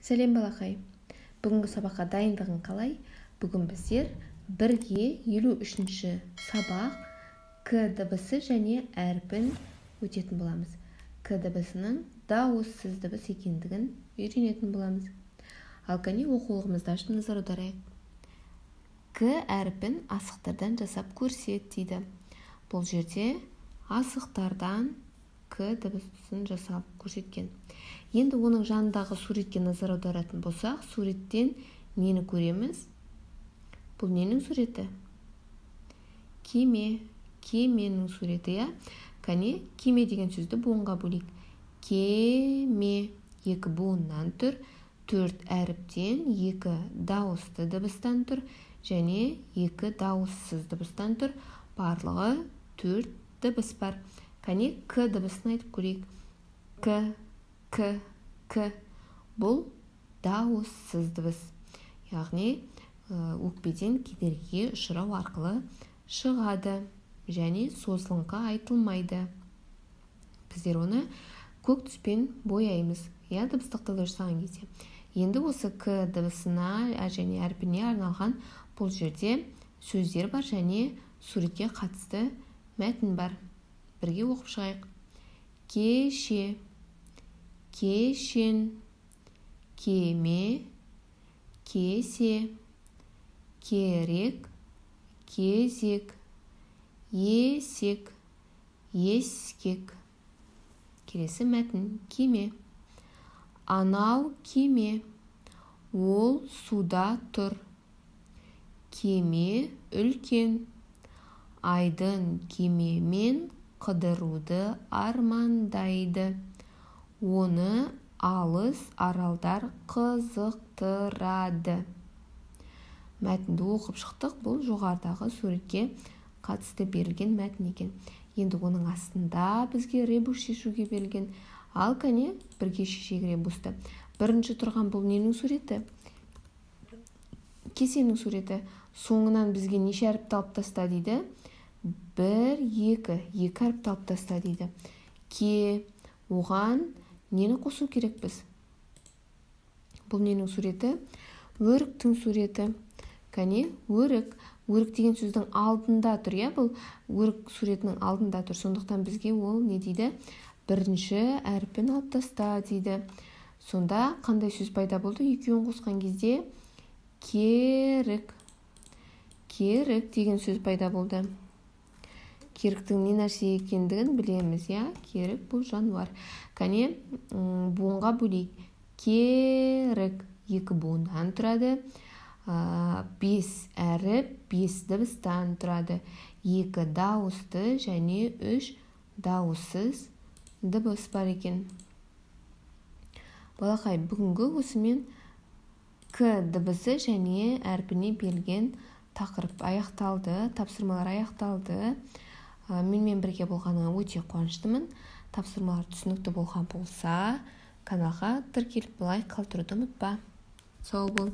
Сәлем балақай. Бүгінгі сабаққа дайындығың қалай? Бүгін біздер бірге 53-ші сабақ К дыбысы және әрпін өтетін боламыз. К дыбысының дауыссыз дыбыс екендігін үйренетін боламыз. Ал кәне оқулығымызды ашып назар аударайық. К әрпін асықтардан жасап көрсет дейді. Бұл жерде асықтардан К дыбысын жасап көрсеткен. Енді оның жанындағы суретке назар аударатын болсақ, суреттен нені көреміз? Бұл ненің суреті? Кеме, кеменің суреті, я? Кәне, кеме деген сөзді буынға бөлейік. Кеме, екі буыннан тұр, 4 әріптен, 2 дауысты дыбыстан тұр, және 2 дауыссыз дыбыстан тұр. Барлығы 4 дыбыс бар. Кәне, К дыбысын айтып көрейік. К. Бұл дауыссыз дыбыс. Яғни, өкпеден кедергіге ұшырау арқылы шығады және созылыңқы айтылмайды. Біздер оны көк түспен бояймыз. Дыбыстықты жасаған кезде. Енді осы К дыбысына және әрпіне арналған бұл жерде сөздер бар және суретке қатысты мәтін бар. Бірге оқып шығайық. Кеше, кешен, кеме, кесе, керек, кезек, есек, ескек. Келесі мәтін кеме. Анау кеме, ол суда тұр. Кеме үлкен, айдын кемемен қыдыруды армандайды. Оны алыс аралдар қызықтырады. Мәтінді оқып шықтық. Бұл жоғарыдағы суретке қатысты берілген мәтін екен. Енді оның астында бізге ребус шешуге берілген. Ал кәне бірге шешейік ребусты. Бірінші тұрған бұл ненің суреті? Кесенің суреті. Соңынан бізге неше әріпті алып таста дейді? 1, 2 әріпті алып таста дейді. Ке, оған нені қосу керек біз? Бұл ненің суреті? Өріктің суреті. Кәне, өрік. Өрік деген сөздің алдында тұр, я? Бұл өрік суретінің алдында тұр. Сондықтан бізге ол не дейді? Бірінші әрпін алып таста дейді. Сонда қандай сөз пайда болды? Екеуін қосқан кезде керік. Керік деген сөз пайда болды. Керіктің не нәрсе екендігін білеміз, я? Керік бұл жануар. Кәне, буынға бөлейік. Керік 2 буыннан тұрады. 5 әріп 5 дыбыстан тұрады. 2 дауысты және 3 дауыссыз дыбыс бар екен. Балақай, бүгінгі осымен К дыбысы және әрпіне берілген тақырып аяқталды, тапсырмалар аяқталды. Менімен бірге болғаныңа өте қуаныштымын. Тапсырмалар түсінікті болған болса, каналға тіркеліп лайк қалдыруды ұмытпа. Сау бол.